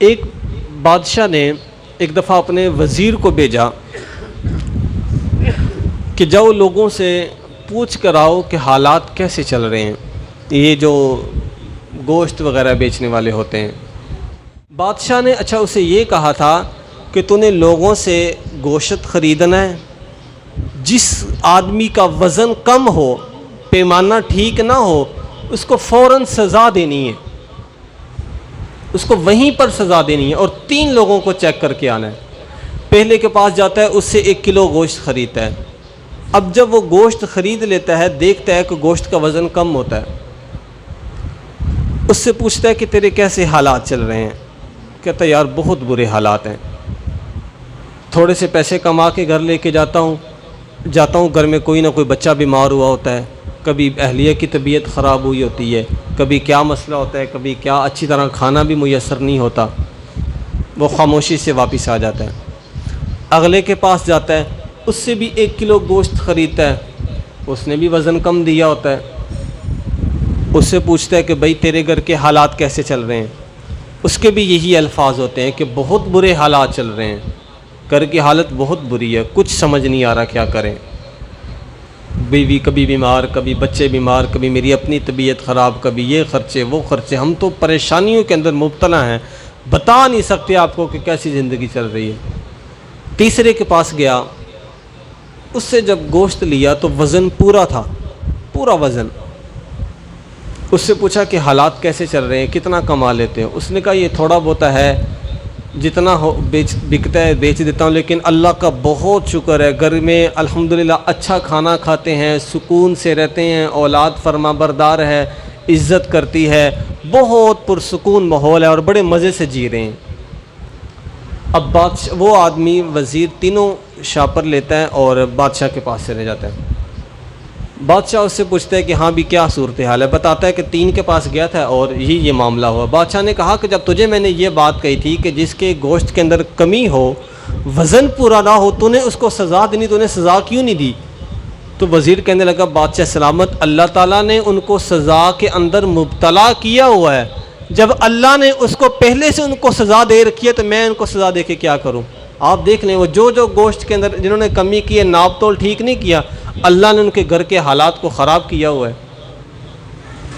ایک بادشاہ نے ایک دفعہ اپنے وزیر کو بھیجا کہ جاؤ لوگوں سے پوچھ کر آؤ کہ حالات کیسے چل رہے ہیں، یہ جو گوشت وغیرہ بیچنے والے ہوتے ہیں۔ بادشاہ نے اسے یہ کہا تھا کہ تو نے لوگوں سے گوشت خریدنا ہے، جس آدمی کا وزن کم ہو، پیمانہ ٹھیک نہ ہو، اس کو فوراً سزا دینی ہے، اس کو وہیں پر سزا دینی ہے، اور 3 لوگوں کو چیک کر کے آنا ہے۔ پہلے کے پاس جاتا ہے، اس سے 1 کلو گوشت خریدتا ہے۔ اب جب وہ گوشت خرید لیتا ہے، دیکھتا ہے کہ گوشت کا وزن کم ہوتا ہے، اس سے پوچھتا ہے کہ تیرے کیسے حالات چل رہے ہیں؟ کہتا ہے یار بہت برے حالات ہیں، تھوڑے سے پیسے کما کے گھر لے کے جاتا ہوں، گھر میں کوئی نہ کوئی بچہ بیمار ہوا ہوتا ہے، کبھی اہلیہ کی طبیعت خراب ہوئی ہوتی ہے، کبھی کیا مسئلہ ہوتا ہے، کبھی کیا اچھی طرح کھانا بھی میسر نہیں ہوتا، وہ خاموشی سے واپس آ جاتا ہے۔ اگلے کے پاس جاتا ہے، اس سے بھی 1 کلو گوشت خریدتا ہے، اس نے بھی وزن کم دیا ہوتا ہے، اس سے پوچھتا ہے کہ بھئی تیرے گھر کے حالات کیسے چل رہے ہیں؟ اس کے بھی یہی الفاظ ہوتے ہیں کہ بہت برے حالات چل رہے ہیں، گھر کی حالت بہت بری ہے، کچھ سمجھ نہیں آ رہا کیا کریں، بیوی کبھی بیمار، کبھی بچے بیمار، کبھی میری اپنی طبیعت خراب، کبھی یہ خرچے وہ خرچے، ہم تو پریشانیوں کے اندر مبتلا ہیں، بتا نہیں سکتے آپ کو کہ کیسی زندگی چل رہی ہے۔ تیسرے کے پاس گیا، اس سے جب گوشت لیا تو وزن پورا تھا، پورا وزن۔ اس سے پوچھا کہ حالات کیسے چل رہے ہیں، کتنا کما لیتے ہیں؟ اس نے کہا یہ تھوڑا بہت ہے، جتنا بکتا ہے بیچ دیتا ہوں، لیکن اللہ کا بہت شکر ہے، گھر میں الحمدللہ اچھا کھانا کھاتے ہیں، سکون سے رہتے ہیں، اولاد فرما بردار ہے، عزت کرتی ہے، بہت پرسکون ماحول ہے اور بڑے مزے سے جی رہے ہیں۔ اب وہ آدمی وزیر تینوں شاپر لیتا ہے اور بادشاہ کے پاس چلے جاتا ہے۔ بادشاہ اس سے پوچھتا ہے کہ ہاں بھی کیا صورتحال ہے؟ بتاتا ہے کہ 3 کے پاس گیا تھا اور یہ معاملہ ہوا۔ بادشاہ نے کہا کہ جب تجھے میں نے یہ بات کہی تھی کہ جس کے گوشت کے اندر کمی ہو، وزن پورا نہ ہو، تو نے اس کو سزا دینی، تو نے سزا کیوں نہیں دی؟ تو وزیر کہنے لگا بادشاہ سلامت، اللہ تعالیٰ نے ان کو سزا کے اندر مبتلا کیا ہوا ہے، جب اللہ نے اس کو پہلے سے ان کو سزا دے رکھی ہے تو میں ان کو سزا دے کے کیا کروں؟ آپ دیکھ لیں، وہ جو گوشت کے اندر جنہوں نے کمی کی ہے، ناپ تول ٹھیک نہیں کیا، اللہ نے ان کے گھر کے حالات کو خراب کیا ہوا ہے۔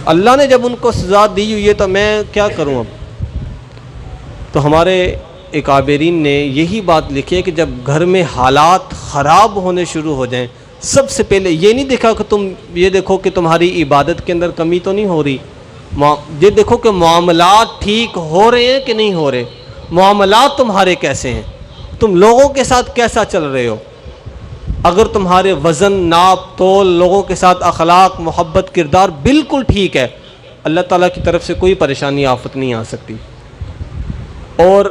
اللہ نے جب ان کو سزا دی ہوئی ہے تو میں کیا کروں اب؟ تو ہمارے اکابرین نے یہی بات لکھی ہے کہ جب گھر میں حالات خراب ہونے شروع ہو جائیں، سب سے پہلے یہ نہیں دیکھا کہ تم یہ دیکھو کہ تمہاری عبادت کے اندر کمی تو نہیں ہو رہی، یہ دیکھو کہ معاملات ٹھیک ہو رہے ہیں کہ نہیں ہو رہے، معاملات تمہارے کیسے ہیں، تم لوگوں کے ساتھ کیسا چل رہے ہو۔ اگر تمہارے وزن، ناپ تول، لوگوں کے ساتھ اخلاق، محبت، کردار بالکل ٹھیک ہے، اللہ تعالیٰ کی طرف سے کوئی پریشانی آفت نہیں آ سکتی۔ اور